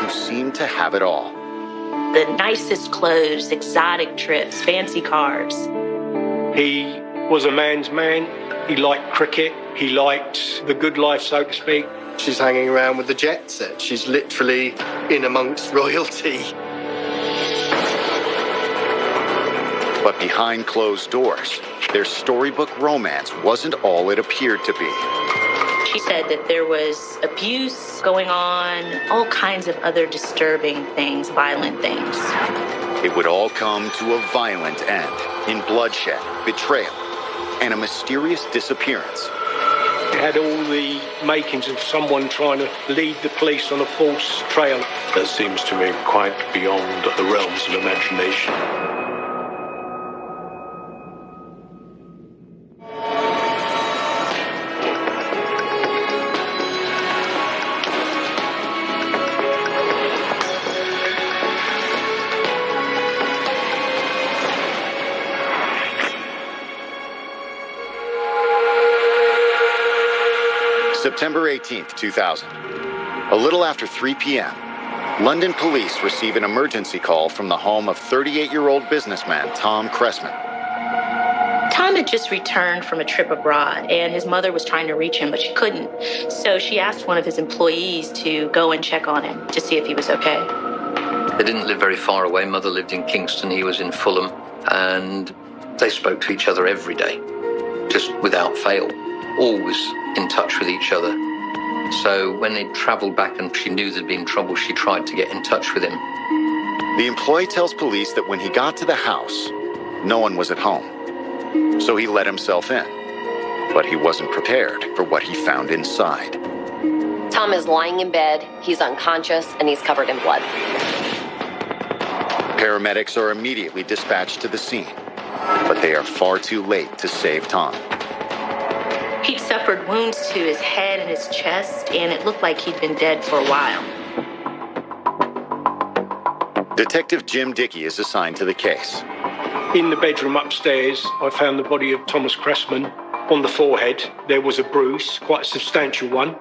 who seemed to have it all. The nicest clothes, exotic trips, fancy cars. He was a man's man. He liked cricket. He liked the good life, so to speak. She's hanging around with the jet set. She's literally in amongst royalty. But behind closed doors, their storybook romance wasn't all it appeared to be. She said that there was abuse going on, all kinds of other disturbing things, violent things. It would all come to a violent end in bloodshed, betrayal, and a mysterious disappearance. It had all the makings of someone trying to lead the police on a false trail. That seems to me quite beyond the realms of imagination. September 18th, 2000. A little after 3 p.m., London police receive an emergency call from the home of 38-year-old businessman Tom Cressman. Tom had just returned from a trip abroad, and his mother was trying to reach him, but she couldn't. So she asked one of his employees to go and check on him to see if he was okay. They didn't live very far away. Mother lived in Kingston, he was in Fulham, and they spoke to each other every day, just without fail, always in touch with each other. So when they travelled back and she knew there'd been trouble, she tried to get in touch with him. The employee tells police that when he got to the house, no one was at home. So he let himself in, but he wasn't prepared for what he found inside. Tom is lying in bed, he's unconscious, and he's covered in blood. Paramedics are immediately dispatched to the scene, but they are far too late to save Tom. He'd suffered wounds to his head and his chest, and it looked like he'd been dead for a while. Detective Jim Dickey is assigned to the case. In the bedroom upstairs, I found the body of Thomas Cressman. On the forehead, there was a bruise, quite a substantial one,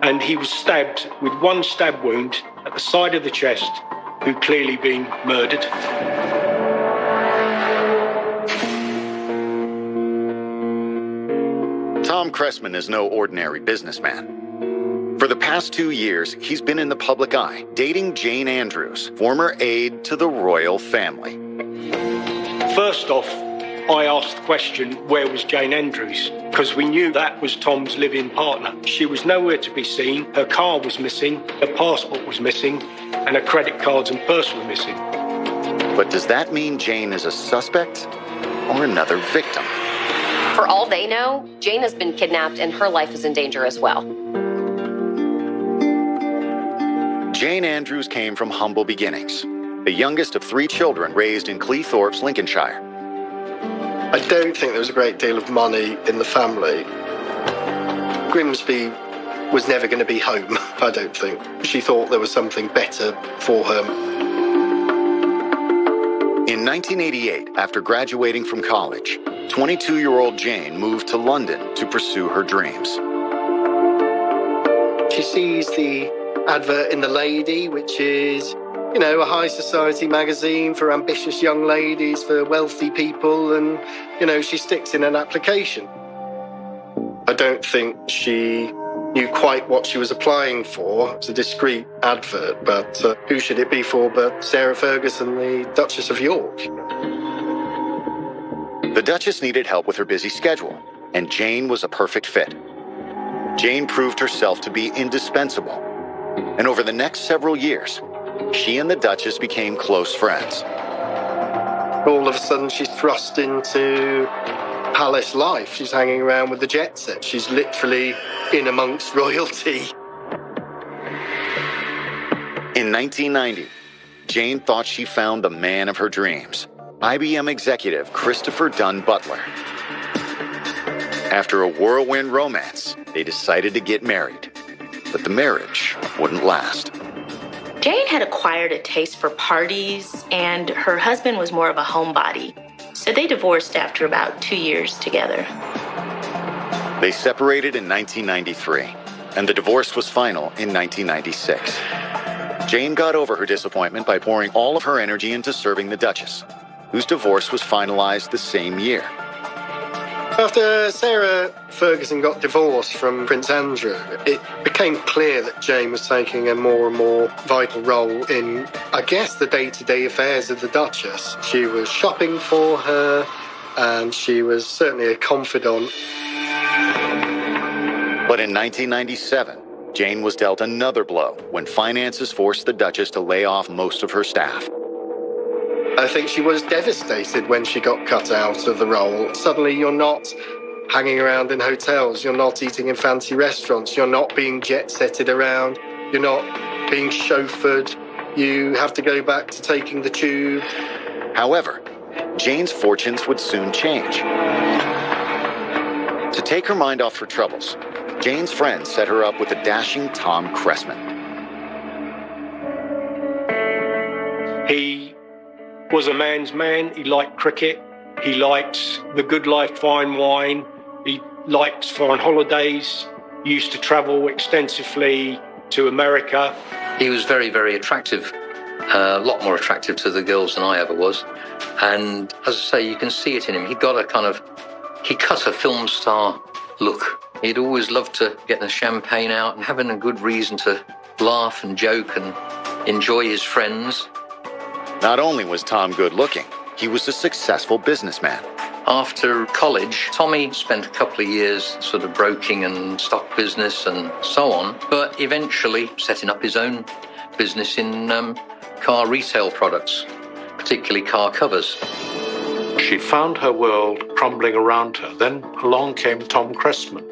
and he was stabbed with one stab wound at the side of the chest, who'd clearly been murdered. Tom Cressman is no ordinary businessman. For the past 2 years, he's been in the public eye, dating Jane Andrews, former aide to the royal family. First off, I asked the question, where was Jane Andrews? Because we knew that was Tom's live-in partner. She was nowhere to be seen, her car was missing, her passport was missing, and her credit cards and purse were missing. But does that mean Jane is a suspect or another victim? For all they know, Jane has been kidnapped and her life is in danger as well. Jane Andrews came from humble beginnings, the youngest of 3 children raised in Cleethorpes, Lincolnshire. I don't think there was a great deal of money in the family. Grimsby was never going to be home, I don't think. She thought there was something better for her. In 1988, after graduating from college, 22-year-old Jane moved to London to pursue her dreams. She sees the advert in The Lady, which is, you know, a high society magazine for ambitious young ladies, for wealthy people, and, you know, she sticks in an application. I don't think she knew quite what she was applying for. It's a discreet advert, but who should it be for but Sarah Ferguson, the Duchess of York? The Duchess needed help with her busy schedule, and Jane was a perfect fit. Jane proved herself to be indispensable, and over the next several years, she and the Duchess became close friends. All of a sudden, she's thrust into palace life. She's hanging around with the jet set. She's literally in amongst royalty. In 1990, Jane thought she found the man of her dreams, IBM executive Christopher Dunn Butler. After a whirlwind romance, they decided to get married, but the marriage wouldn't last. Jane had acquired a taste for parties, and her husband was more of a homebody. So they divorced after about 2 years together. They separated in 1993, and the divorce was final in 1996. Jane got over her disappointment by pouring all of her energy into serving the Duchess, whose divorce was finalized the same year. After Sarah Ferguson got divorced from Prince Andrew, it became clear that Jane was taking a more and more vital role in, I guess, the day-to-day affairs of the Duchess. She was shopping for her, and she was certainly a confidant. But in 1997, Jane was dealt another blow when finances forced the Duchess to lay off most of her staff. I think she was devastated when she got cut out of the role. Suddenly you're not hanging around in hotels, you're not eating in fancy restaurants, you're not being jet-setted around, you're not being chauffeured, you have to go back to taking the tube. However, Jane's fortunes would soon change. To take her mind off her troubles, Jane's friends set her up with a dashing Tom Cressman. He was a man's man. He liked cricket. He liked the good life, fine wine. He liked foreign holidays. He used to travel extensively to America. He was very, very attractive, a lot more attractive to the girls than I ever was. And as I say, you can see it in him. He cut a film star look. He'd always loved to get the champagne out and having a good reason to laugh and joke and enjoy his friends. Not only was Tom good looking, he was a successful businessman. After college, Tommy spent a couple of years sort of broking and stock business and so on, but eventually setting up his own business in car retail products, particularly car covers. She found her world crumbling around her. Then along came Tom Cressman,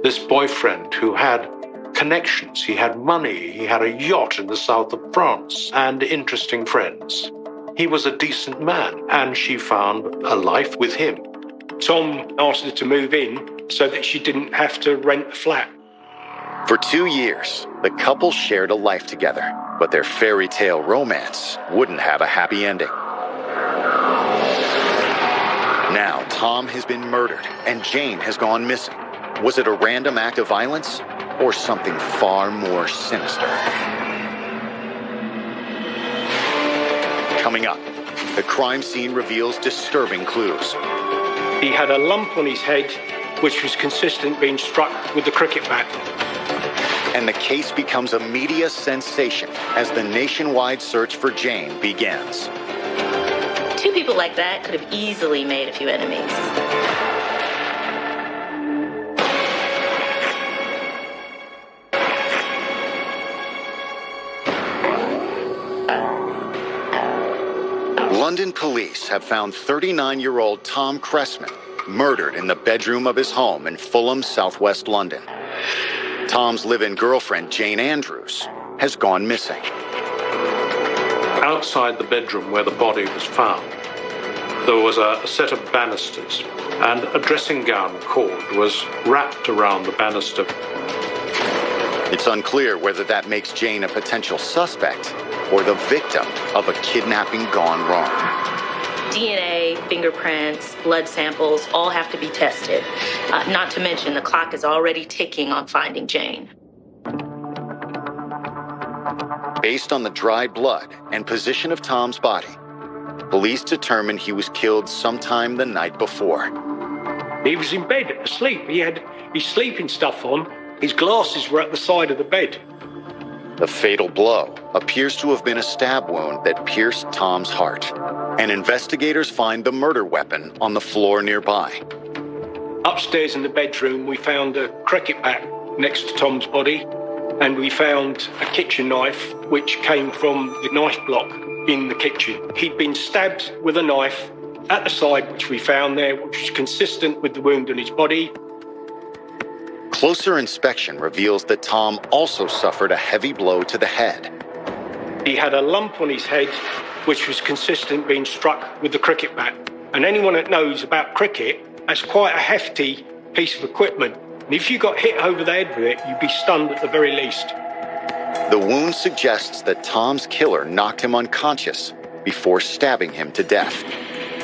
this boyfriend who had connections, he had money, he had a yacht in the south of France, and interesting friends. He was a decent man, and she found a life with him. Tom asked her to move in so that she didn't have to rent a flat. For 2 years, the couple shared a life together, but their fairy tale romance wouldn't have a happy ending. Now, Tom has been murdered, and Jane has gone missing. Was it a random act of violence, or something far more sinister? Coming up, the crime scene reveals disturbing clues. He had a lump on his head, which was consistent being struck with a cricket bat. And the case becomes a media sensation as the nationwide search for Jane begins. 2 people like that could have easily made a few enemies. London police have found 39-year-old Tom Cressman murdered in the bedroom of his home in Fulham, southwest London. Tom's live-in girlfriend, Jane Andrews, has gone missing. Outside the bedroom where the body was found, there was a set of banisters, and a dressing gown cord was wrapped around the banister. It's unclear whether that makes Jane a potential suspect or the victim of a kidnapping gone wrong. DNA, fingerprints, blood samples all have to be tested. Not to mention the clock is already ticking on finding Jane. Based on the dried blood and position of Tom's body, police determined he was killed sometime the night before. He was in bed, asleep. He had his sleeping stuff on. His glasses were at the side of the bed. The fatal blow appears to have been a stab wound that pierced Tom's heart, and investigators find the murder weapon on the floor nearby. Upstairs in the bedroom, we found a cricket bat next to Tom's body, and we found a kitchen knife which came from the knife block in the kitchen. He'd been stabbed with a knife at the side, which we found there, which was consistent with the wound on his body. Closer inspection reveals that Tom also suffered a heavy blow to the head. He had a lump on his head, which was consistent being struck with the cricket bat. And anyone that knows about cricket, that's quite a hefty piece of equipment. And if you got hit over the head with it, you'd be stunned at the very least. The wound suggests that Tom's killer knocked him unconscious before stabbing him to death.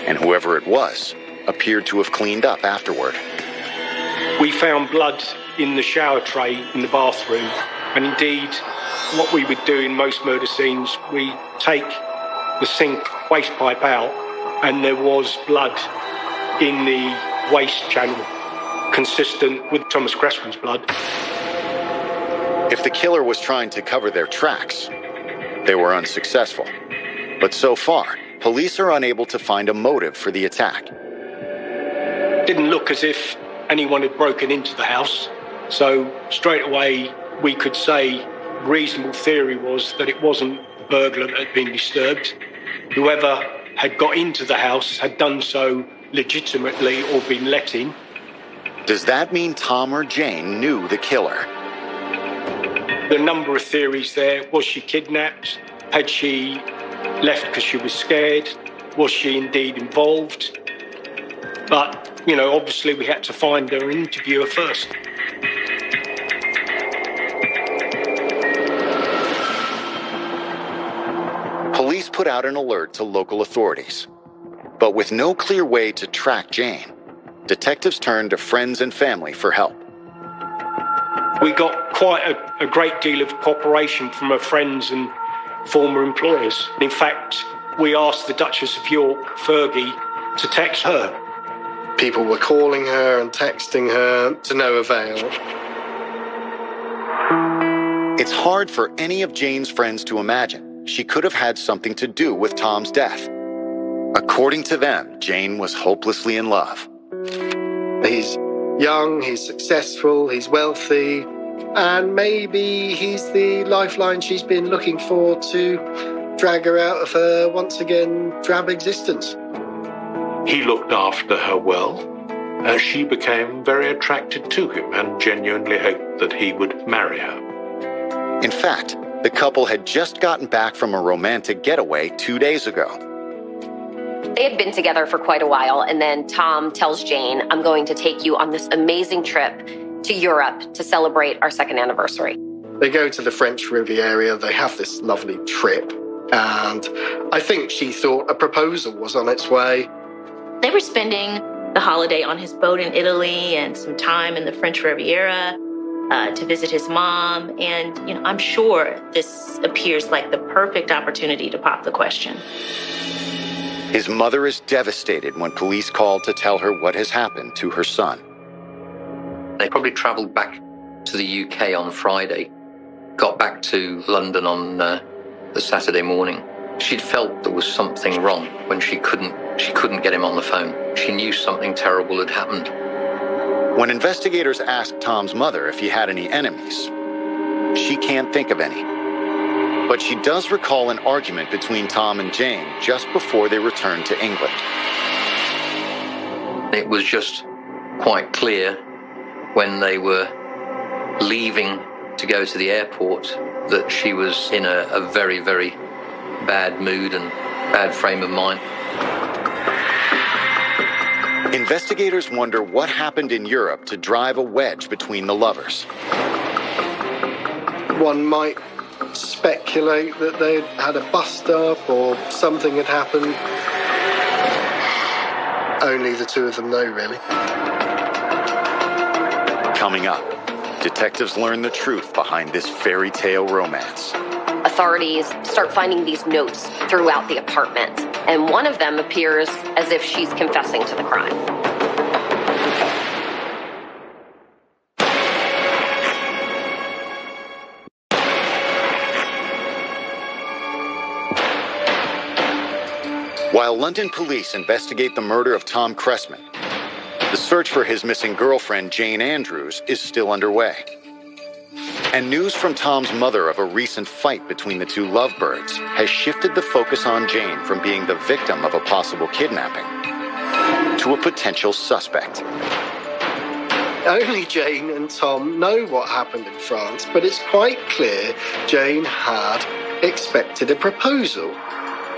And whoever it was appeared to have cleaned up afterward. We found blood in the shower tray in the bathroom, And indeed, what we would do in most murder scenes, we take the sink waste pipe out, and there was blood in the waste channel, consistent with Thomas Cressman's blood. If the killer was trying to cover their tracks, they were unsuccessful. But so far, police are unable to find a motive for the attack. Didn't look as if anyone had broken into the house, so straight away we could say reasonable theory was that it wasn't a burglar that had been disturbed. Whoever had got into the house had done so legitimately or been let in. Does that mean Tom or Jane knew the killer? The number of theories there. Was she kidnapped? Had she left because she was scared? Was she indeed involved? But, obviously we had to find her and interview her first. Police put out an alert to local authorities. But with no clear way to track Jane, detectives turned to friends and family for help. We got quite a great deal of cooperation from her friends and former employers. In fact, we asked the Duchess of York, Fergie, to text her. People were calling her and texting her to no avail. It's hard for any of Jane's friends to imagine she could have had something to do with Tom's death. According to them, Jane was hopelessly in love. He's young, he's successful, he's wealthy, and maybe he's the lifeline she's been looking for to drag her out of her, once again, drab existence. He looked after her well. She became very attracted to him and genuinely hoped that he would marry her. In fact, the couple had just gotten back from a romantic getaway 2 days ago. They had been together for quite a while, and then Tom tells Jane, I'm going to take you on this amazing trip to Europe to celebrate our second anniversary. They go to the French Riviera, they have this lovely trip, and I think she thought a proposal was on its way. They were spending the holiday on his boat in Italy and some time in the French Riviera to visit his mom. And, I'm sure this appears like the perfect opportunity to pop the question. His mother is devastated when police called to tell her what has happened to her son. They probably travelled back to the UK on Friday, got back to London on the Saturday morning. She'd felt there was something wrong when she couldn't get him on the phone. She knew something terrible had happened. When investigators asked Tom's mother if he had any enemies, she can't think of any. But she does recall an argument between Tom and Jane just before they returned to England. It was just quite clear when they were leaving to go to the airport that she was in a very, very bad mood and bad frame of mind. Investigators wonder what happened in Europe to drive a wedge between the lovers. One might speculate that they'd had a bust-up or something had happened. Only the two of them know, really. Coming up, detectives learn the truth behind this fairy tale romance. Authorities start finding these notes throughout the apartment, and one of them appears as if she's confessing to the crime. While London police investigate the murder of Tom Cressman, the search for his missing girlfriend, Jane Andrews, is still underway. And news from Tom's mother of a recent fight between the two lovebirds has shifted the focus on Jane from being the victim of a possible kidnapping to a potential suspect. Only Jane and Tom know what happened in France, but it's quite clear Jane had expected a proposal.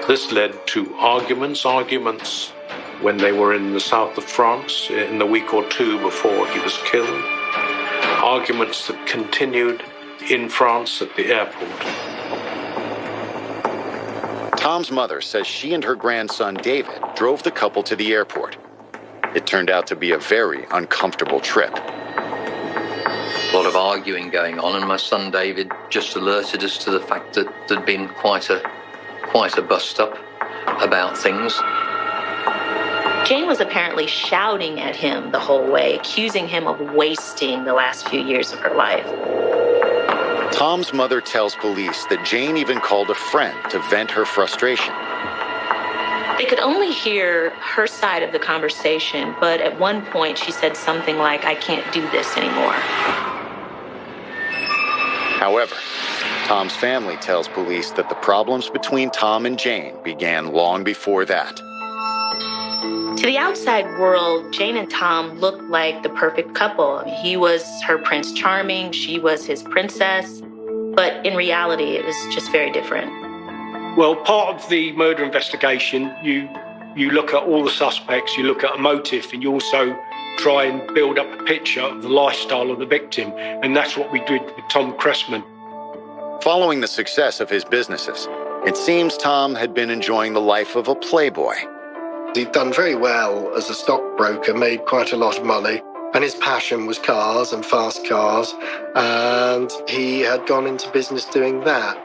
This led to arguments when they were in the south of France in the week or two before he was killed. Arguments that continued in France at the airport. Tom's mother says she and her grandson David drove the couple to the airport. It turned out to be a very uncomfortable trip. A lot of arguing going on, and my son David just alerted us to the fact that there'd been quite a bust-up about things. Jane was apparently shouting at him the whole way, accusing him of wasting the last few years of her life. Tom's mother tells police that Jane even called a friend to vent her frustration. They could only hear her side of the conversation, but at one point she said something like, "I can't do this anymore." However, Tom's family tells police that the problems between Tom and Jane began long before that. To the outside world, Jane and Tom looked like the perfect couple. He was her Prince Charming, she was his princess, but in reality, it was just very different. Well, part of the murder investigation, you look at all the suspects, you look at a motive, and you also try and build up a picture of the lifestyle of the victim. And that's what we did with Tom Cressman. Following the success of his businesses, it seems Tom had been enjoying the life of a playboy. He'd done very well as a stockbroker, made quite a lot of money, and his passion was cars and fast cars, and he had gone into business doing that.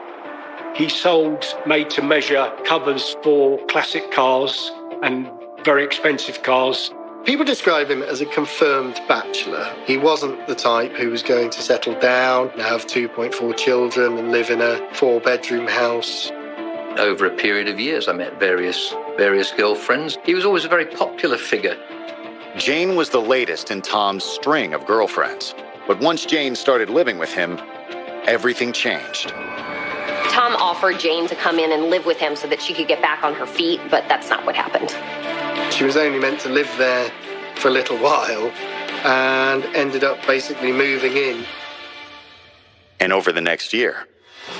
He sold made-to-measure covers for classic cars and very expensive cars. People describe him as a confirmed bachelor. He wasn't the type who was going to settle down, have 2.4 children and live in a 4-bedroom house. Over a period of years, I met various girlfriends. He was always a very popular figure. Jane was the latest in Tom's string of girlfriends. But once Jane started living with him, everything changed. Tom offered Jane to come in and live with him so that she could get back on her feet, but that's not what happened. She was only meant to live there for a little while and ended up basically moving in. And over the next year,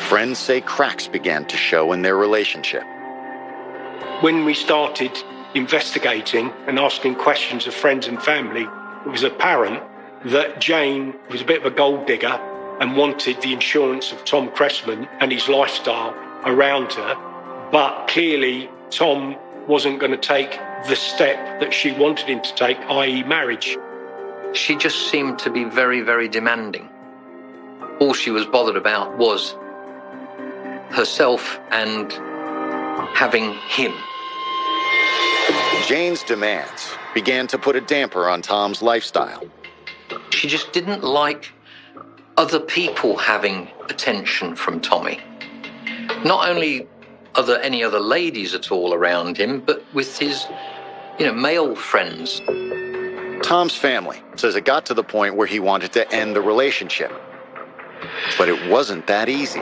friends say cracks began to show in their relationship. When we started investigating and asking questions of friends and family, it was apparent that Jane was a bit of a gold digger and wanted the insurance of Tom Cressman and his lifestyle around her. But clearly, Tom wasn't going to take the step that she wanted him to take, i.e. marriage. She just seemed to be very, very demanding. All she was bothered about was herself and having him. Jane's demands began to put a damper on Tom's lifestyle. She just didn't like other people having attention from Tommy. Not only any other ladies at all around him, but with his, male friends. Tom's family says it got to the point where he wanted to end the relationship. But it wasn't that easy.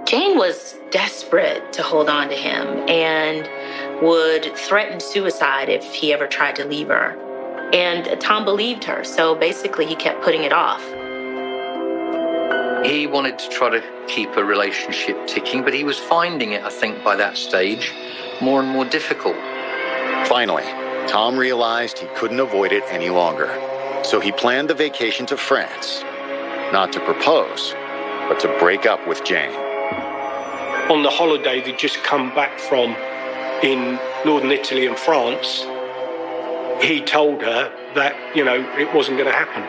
Jane was desperate to hold on to him and would threaten suicide if he ever tried to leave her. And Tom believed her, so basically he kept putting it off. He wanted to try to keep a relationship ticking, but he was finding it, I think, by that stage, more and more difficult. Finally, Tom realized he couldn't avoid it any longer. So he planned the vacation to France, not to propose, but to break up with Jane. On the holiday they'd just come back from in northern Italy and France, he told her that, it wasn't going to happen.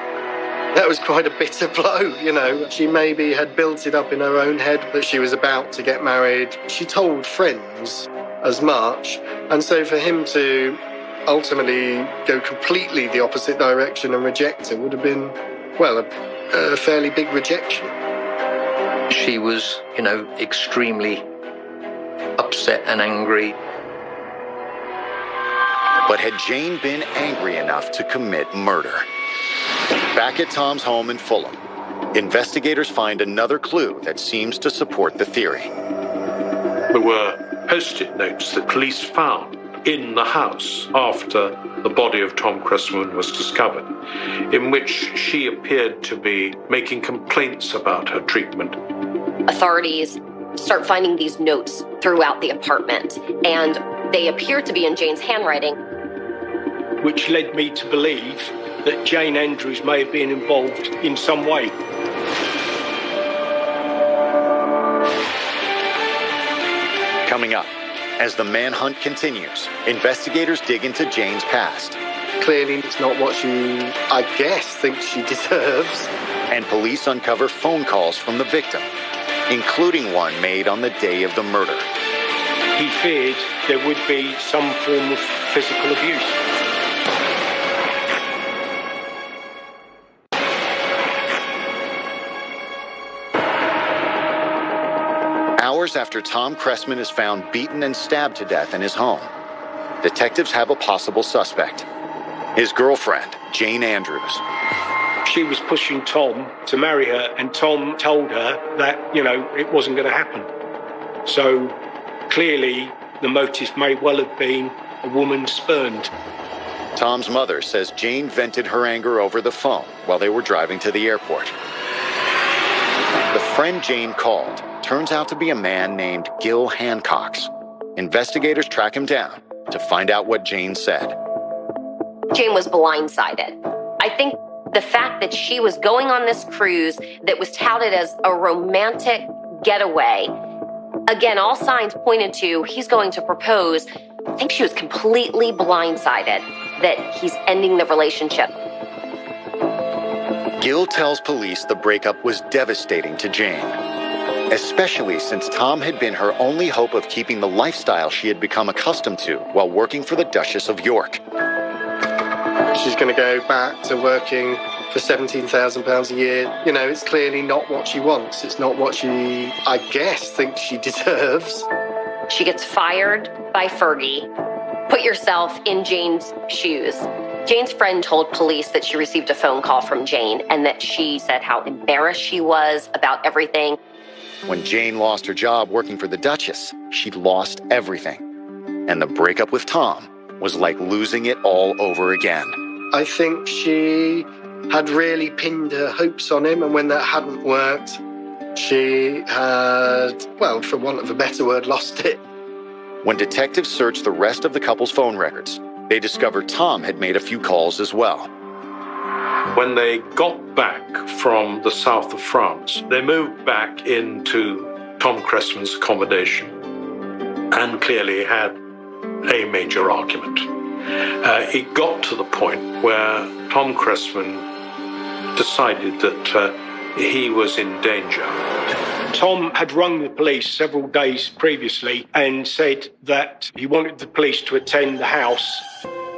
That was quite a bitter blow, She maybe had built it up in her own head that she was about to get married. She told friends as much. And so for him to ultimately go completely the opposite direction and reject her would have been, a fairly big rejection. She was, extremely upset and angry. But had Jane been angry enough to commit murder? Back at Tom's home in Fulham, investigators find another clue that seems to support the theory. There were post-it notes that police found in the house after the body of Tom Cressman was discovered, in which she appeared to be making complaints about her treatment. Authorities start finding these notes throughout the apartment, and they appear to be in Jane's handwriting. Which led me to believe that Jane Andrews may have been involved in some way. Coming up, as the manhunt continues, investigators dig into Jane's past Clearly, it's not what she, I guess, thinks she deserves. And police uncover phone calls from the victim, including one made on the day of the murder. He feared there would be some form of physical abuse. Hours after Tom Cressman is found beaten and stabbed to death in his home, detectives have a possible suspect. His girlfriend, Jane Andrews. She was pushing Tom to marry her, and Tom told her that, it wasn't going to happen. So clearly, the motive may well have been a woman spurned. Tom's mother says Jane vented her anger over the phone while they were driving to the airport. The friend Jane called turns out to be a man named Gil Hancox. Investigators track him down to find out what Jane said. Jane was blindsided. I think the fact that she was going on this cruise that was touted as a romantic getaway, again, all signs pointed to he's going to propose. I think she was completely blindsided that he's ending the relationship. Gil tells police the breakup was devastating to Jane, especially since Tom had been her only hope of keeping the lifestyle she had become accustomed to while working for the Duchess of York. She's going to go back to working for £17,000 a year. It's clearly not what she wants. It's not what she, I guess, thinks she deserves. She gets fired by Fergie. Put yourself in Jane's shoes. Jane's friend told police that she received a phone call from Jane and that she said how embarrassed she was about everything. When Jane lost her job working for the Duchess, she lost everything. And the breakup with Tom was like losing it all over again. I think she had really pinned her hopes on him, and when that hadn't worked, she had, well, for want of a better word, lost it. When detectives searched the rest of the couple's phone records, they discovered Tom had made a few calls as well. When they got back from the south of France, they moved back into Tom Cressman's accommodation and clearly had a major argument. It got to the point where Tom Cressman decided that he was in danger. Tom had rung the police several days previously and said that he wanted the police to attend the house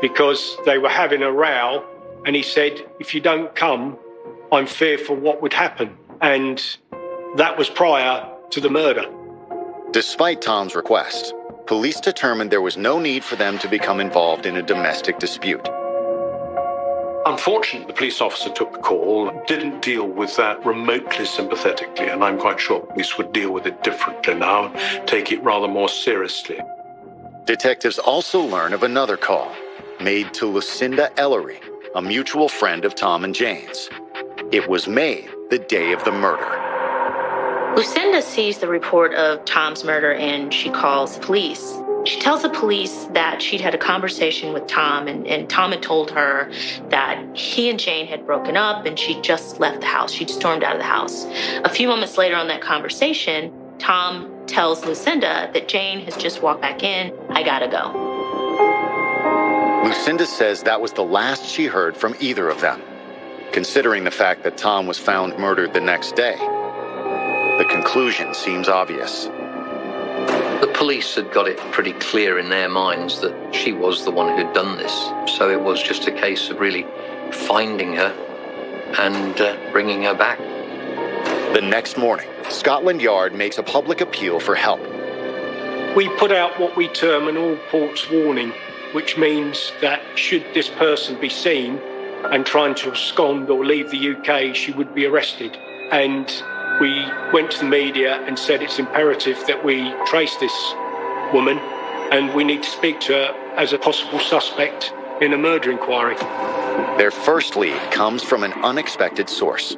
because they were having a row, and he said, if you don't come, I'm fearful what would happen. And that was prior to the murder. Despite Tom's request, police determined there was no need for them to become involved in a domestic dispute. Unfortunately, the police officer took the call, didn't deal with that remotely sympathetically, and I'm quite sure police would deal with it differently now and take it rather more seriously. Detectives also learn of another call made to Lucinda Ellery, a mutual friend of Tom and Jane's. It was made the day of the murder. Lucinda sees the report of Tom's murder and she calls police. She tells the police that she'd had a conversation with Tom and Tom had told her that he and Jane had broken up and she'd just left the house. She'd stormed out of the house. A few moments later on that conversation, Tom tells Lucinda that Jane has just walked back in. I gotta go. Lucinda says that was the last she heard from either of them. Considering the fact that Tom was found murdered the next day, the conclusion seems obvious. The police had got it pretty clear in their minds that she was the one who'd done this. So it was just a case of really finding her and bringing her back. The next morning, Scotland Yard makes a public appeal for help. We put out what we term an all ports warning, which means that should this person be seen and trying to abscond or leave the UK, she would be arrested. And we went to the media and said it's imperative that we trace this woman and we need to speak to her as a possible suspect in a murder inquiry. Their first lead comes from an unexpected source.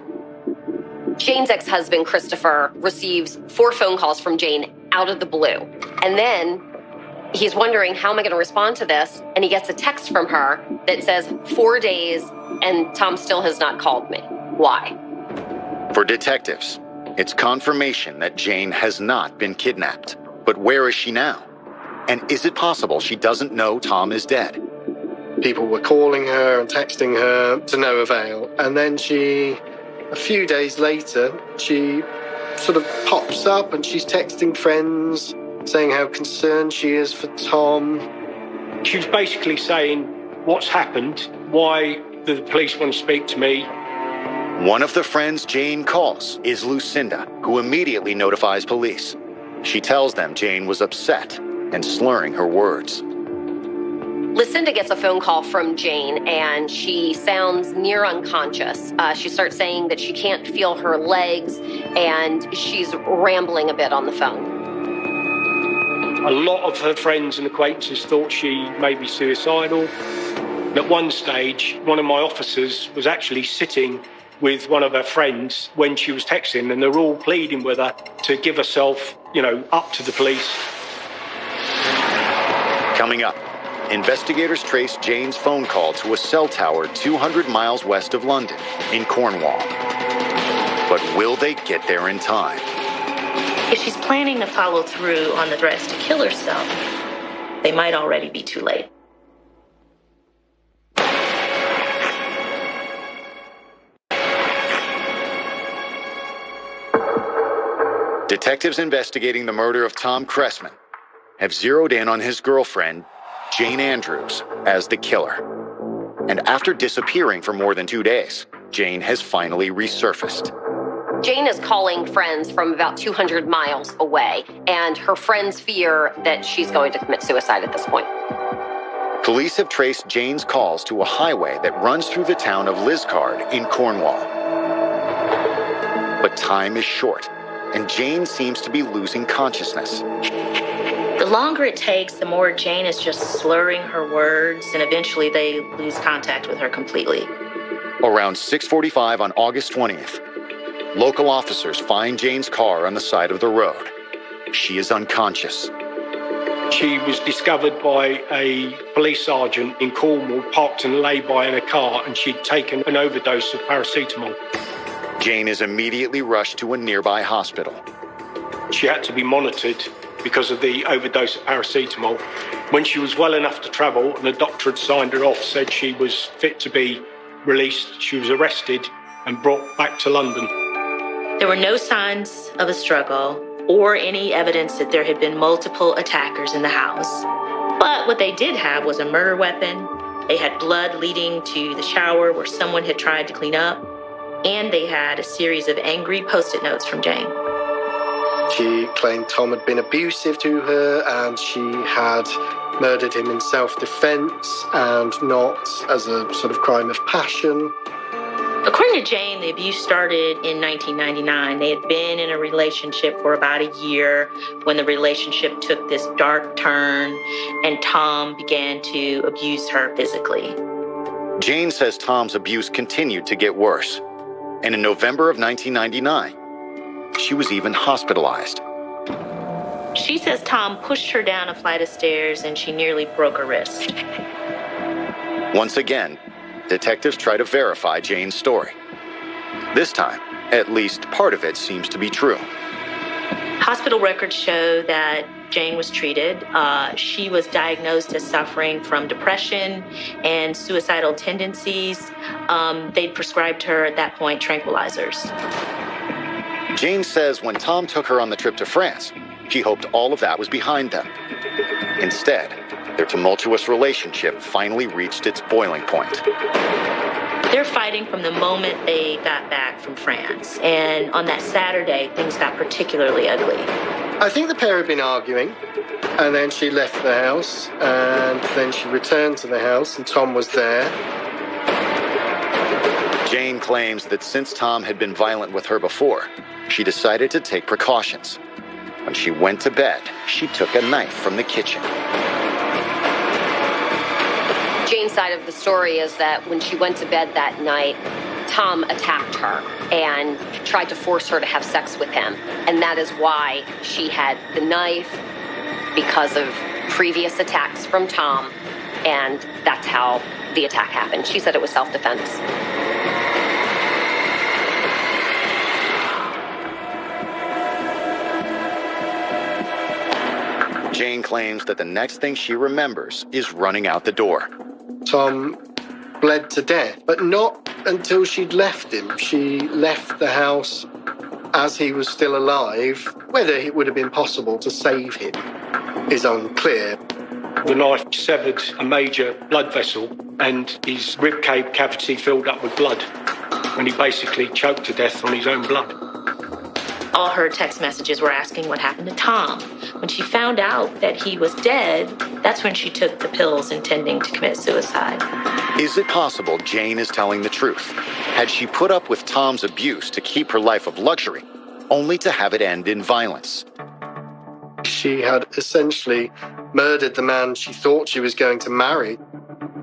Jane's ex-husband, Christopher, receives 4 phone calls from Jane out of the blue. And then he's wondering, how am I going to respond to this? And he gets a text from her that says 4 days and Tom still has not called me. Why? For detectives, it's confirmation that Jane has not been kidnapped. But where is she now? And is it possible she doesn't know Tom is dead? People were calling her and texting her to no avail. And then a few days later, she sort of pops up and she's texting friends, saying how concerned she is for Tom. She was basically saying, what's happened? Why do the police want to speak to me? One of the friends Jane calls is Lucinda, who immediately notifies police. She tells them Jane was upset and slurring her words. Lucinda gets a phone call from Jane, and she sounds near unconscious. She starts saying that she can't feel her legs, and she's rambling a bit on the phone. A lot of her friends and acquaintances thought she may be suicidal. At one stage, one of my officers was actually sitting with one of her friends when she was texting, and they're all pleading with her to give herself, up to the police. Coming up, investigators trace Jane's phone call to a cell tower 200 miles west of London, in Cornwall. But will they get there in time? If she's planning to follow through on the threats to kill herself, they might already be too late. Detectives investigating the murder of Tom Cressman have zeroed in on his girlfriend, Jane Andrews, as the killer. And after disappearing for more than 2 days, Jane has finally resurfaced. Jane is calling friends from about 200 miles away, and her friends fear that she's going to commit suicide at this point. Police have traced Jane's calls to a highway that runs through the town of Liscard in Cornwall. But time is short, and Jane seems to be losing consciousness. The longer it takes, the more Jane is just slurring her words, and eventually they lose contact with her completely. Around 6:45 on August 20th, local officers find Jane's car on the side of the road. She is unconscious. She was discovered by a police sergeant in Cornwall, parked in a lay-by in a car, and she'd taken an overdose of paracetamol. Jane is immediately rushed to a nearby hospital. She had to be monitored because of the overdose of paracetamol. When she was well enough to travel and the doctor had signed her off, said she was fit to be released, she was arrested and brought back to London. There were no signs of a struggle or any evidence that there had been multiple attackers in the house. But what they did have was a murder weapon. They had blood leading to the shower where someone had tried to clean up. And they had a series of angry Post-it notes from Jane. She claimed Tom had been abusive to her and she had murdered him in self-defense and not as a sort of crime of passion. According to Jane, the abuse started in 1999. They had been in a relationship for about a year when the relationship took this dark turn and Tom began to abuse her physically. Jane says Tom's abuse continued to get worse. And in November of 1999, she was even hospitalized. She says Tom pushed her down a flight of stairs and she nearly broke her wrist. Once again, detectives try to verify Jane's story. This time, at least part of it seems to be true. Hospital records show that Jane was treated. She was diagnosed as suffering from depression and suicidal tendencies. They'd prescribed her at that point tranquilizers. Jane says when Tom took her on the trip to France, she hoped all of that was behind them. Instead, their tumultuous relationship finally reached its boiling point. They're fighting from the moment they got back from France. And on that Saturday, things got particularly ugly. I think the pair had been arguing, and then she left the house, and then she returned to the house, and Tom was there. Jane claims that since Tom had been violent with her before, she decided to take precautions. When she went to bed, she took a knife from the kitchen. Jane's side of the story is that when she went to bed that night, Tom attacked her and tried to force her to have sex with him. And that is why she had the knife, because of previous attacks from Tom. And that's how the attack happened. She said it was self-defense. Jane claims that the next thing she remembers is running out the door. Tom bled to death, but not until she'd left him. She left the house as he was still alive. Whether it would have been possible to save him is unclear. The knife severed a major blood vessel and his ribcage cavity filled up with blood, and he basically choked to death on his own blood. All her text messages were asking what happened to Tom. When she found out that he was dead, that's when she took the pills intending to commit suicide. Is it possible Jane is telling the truth? Had she put up with Tom's abuse to keep her life of luxury, only to have it end in violence? She had essentially murdered the man she thought she was going to marry.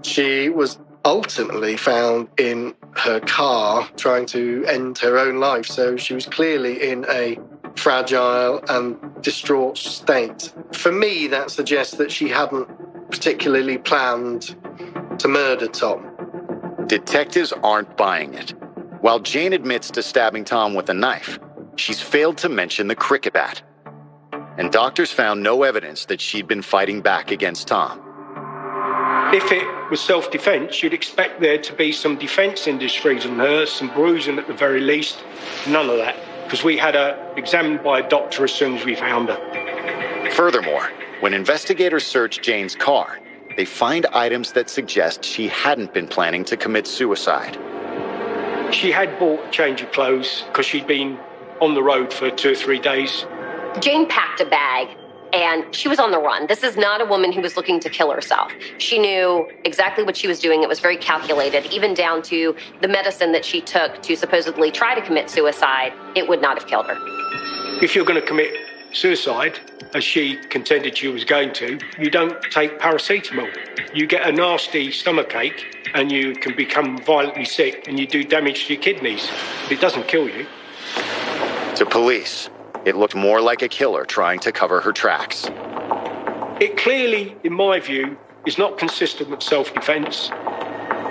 She was ultimately found in her car trying to end her own life, so she was clearly in a fragile and distraught state. For me, that suggests that she hadn't particularly planned to murder Tom. Detectives aren't buying it. While Jane admits to stabbing Tom with a knife, she's failed to mention the cricket bat. And doctors found no evidence that she'd been fighting back against Tom. If it was self-defense, you'd expect there to be some defense industries on her, some bruising at the very least. None of that, because we had her examined by a doctor as soon as we found her. Furthermore, when investigators search Jane's car, they find items that suggest she hadn't been planning to commit suicide. She had bought a change of clothes because she'd been on the road for 2 or 3 days. Jane packed a bag and she was on the run. This is not a woman who was looking to kill herself. She knew exactly what she was doing. It was very calculated, even down to the medicine that she took to supposedly try to commit suicide. It would not have killed her. If you're going to commit suicide, as she contended she was going to, you don't take paracetamol. You get a nasty stomachache and you can become violently sick and you do damage to your kidneys. It doesn't kill you. To police, it looked more like a killer trying to cover her tracks. It clearly, in my view, is not consistent with self-defense.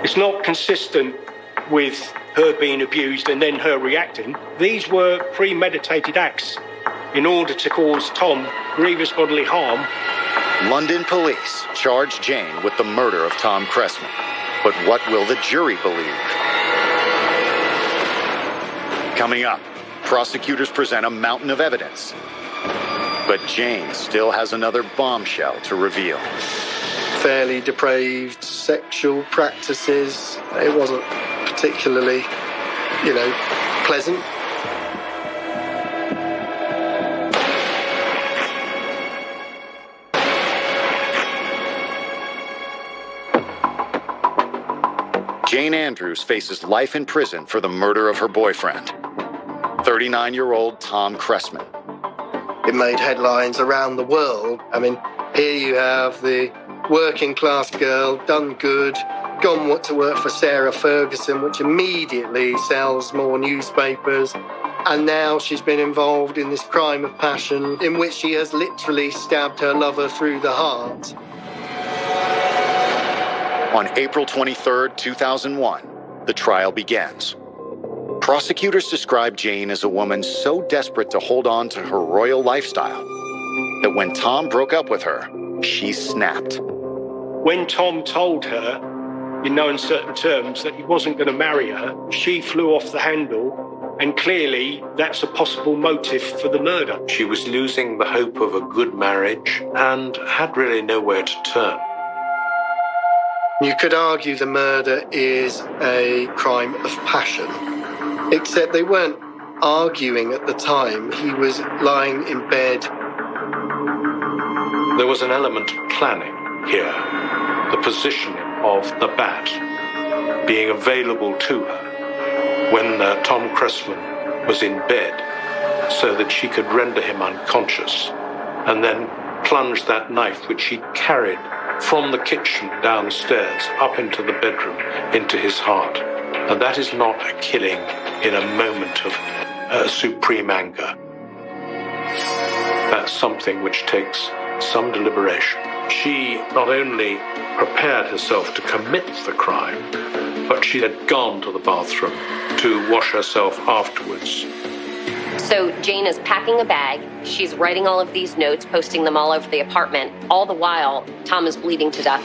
It's not consistent with her being abused and then her reacting. These were premeditated acts in order to cause Tom grievous bodily harm. London police charge Jane with the murder of Tom Cressman. But what will the jury believe? Coming up, prosecutors present a mountain of evidence. But Jane still has another bombshell to reveal. Fairly depraved sexual practices. It wasn't particularly, pleasant. Jane Andrews faces life in prison for the murder of her boyfriend, 39-year-old Tom Cressman. It made headlines around the world. I mean, here you have the working class girl, done good, gone to work for Sarah Ferguson, which immediately sells more newspapers. And now she's been involved in this crime of passion in which she has literally stabbed her lover through the heart. On April 23, 2001, the trial begins. Prosecutors describe Jane as a woman so desperate to hold on to her royal lifestyle that when Tom broke up with her, she snapped. When Tom told her, in no uncertain terms, that he wasn't going to marry her, she flew off the handle, and clearly that's a possible motive for the murder. She was losing the hope of a good marriage and had really nowhere to turn. You could argue the murder is a crime of passion, except they weren't arguing at the time. He was lying in bed. There was an element of planning here. The positioning of the bat being available to her when Tom Cressman was in bed so that she could render him unconscious and then plunge that knife which she carried from the kitchen downstairs up into the bedroom, into his heart. And that is not a killing in a moment of supreme anger. That's something which takes some deliberation. She not only prepared herself to commit the crime, but she had gone to the bathroom to wash herself afterwards. So Jane is packing a bag. She's writing all of these notes, posting them all over the apartment. All the while, Tom is bleeding to death.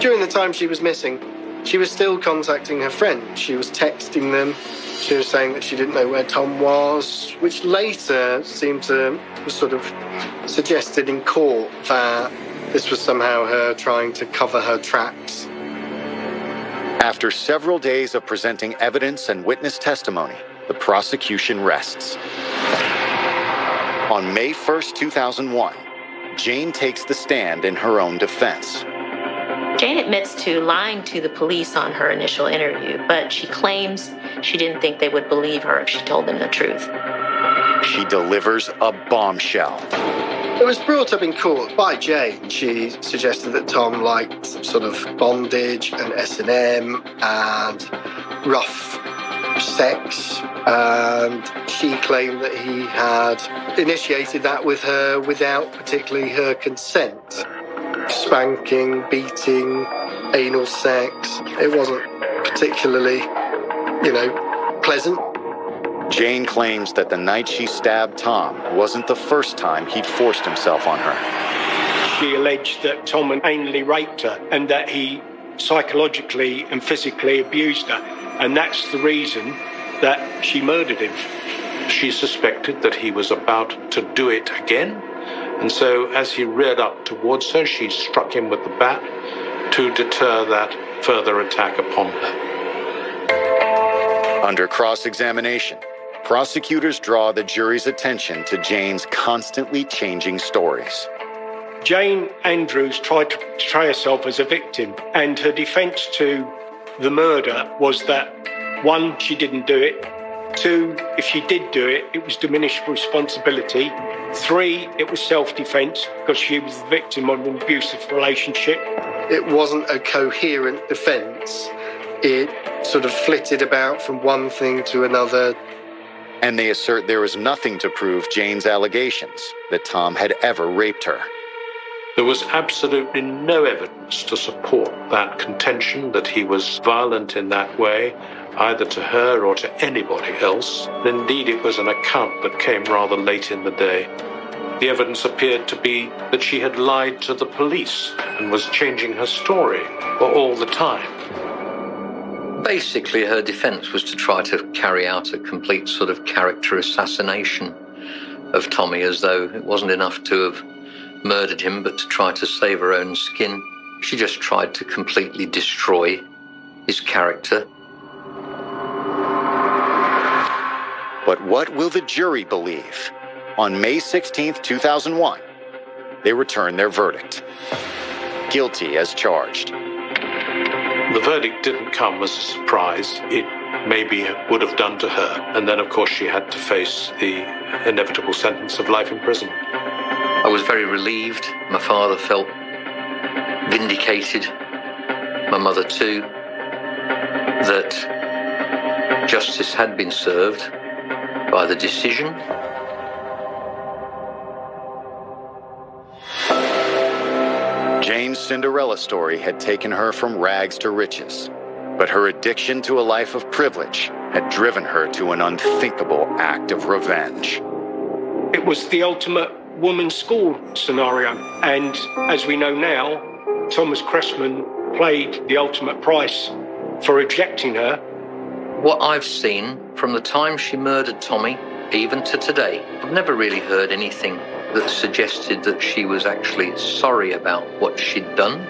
During the time she was missing, she was still contacting her friends. She was texting them. She was saying that she didn't know where Tom was, which later seemed to sort of suggested in court that this was somehow her trying to cover her tracks. After several days of presenting evidence and witness testimony, the prosecution rests. On May 1st, 2001, Jane takes the stand in her own defense. Jane admits to lying to the police on her initial interview, but she claims she didn't think they would believe her if she told them the truth. She delivers a bombshell. It was brought up in court by Jane. She suggested that Tom liked sort of bondage and S&M and rough sex, and she claimed that he had initiated that with her without particularly her consent. Spanking, beating, anal sex. It wasn't particularly, pleasant. Jane claims that the night she stabbed Tom wasn't the first time he'd forced himself on her. She alleged that Tom had anally raped her and that he psychologically and physically abused her. And that's the reason that she murdered him. She suspected that he was about to do it again. And so as he reared up towards her, she struck him with the bat to deter that further attack upon her. Under cross-examination, prosecutors draw the jury's attention to Jane's constantly changing stories. Jane Andrews tried to portray herself as a victim, and her defence to the murder was that, 1, she didn't do it. 2, if she did do it, it was diminished responsibility. 3, it was self-defence because she was the victim of an abusive relationship. It wasn't a coherent defence. It sort of flitted about from one thing to another. And they assert there was nothing to prove Jane's allegations that Tom had ever raped her. There was absolutely no evidence to support that contention that he was violent in that way, either to her or to anybody else. Indeed, it was an account that came rather late in the day. The evidence appeared to be that she had lied to the police and was changing her story all the time. Basically, her defence was to try to carry out a complete sort of character assassination of Tommy, as though it wasn't enough to have murdered him, but to try to save her own skin. She just tried to completely destroy his character. But what will the jury believe? On May 16th, 2001, they return their verdict. Guilty as charged. The verdict didn't come as a surprise. It maybe would have done to her. And then, of course, she had to face the inevitable sentence of life imprisonment. I was very relieved. My father felt vindicated. My mother too. That justice had been served by the decision. Jane's Cinderella story had taken her from rags to riches, but her addiction to a life of privilege had driven her to an unthinkable act of revenge. It was the ultimate woman's school scenario, and as we know now, Thomas Cressman paid the ultimate price for rejecting her. What I've seen from the time she murdered Tommy, even to today, I've never really heard anything that suggested that she was actually sorry about what she'd done.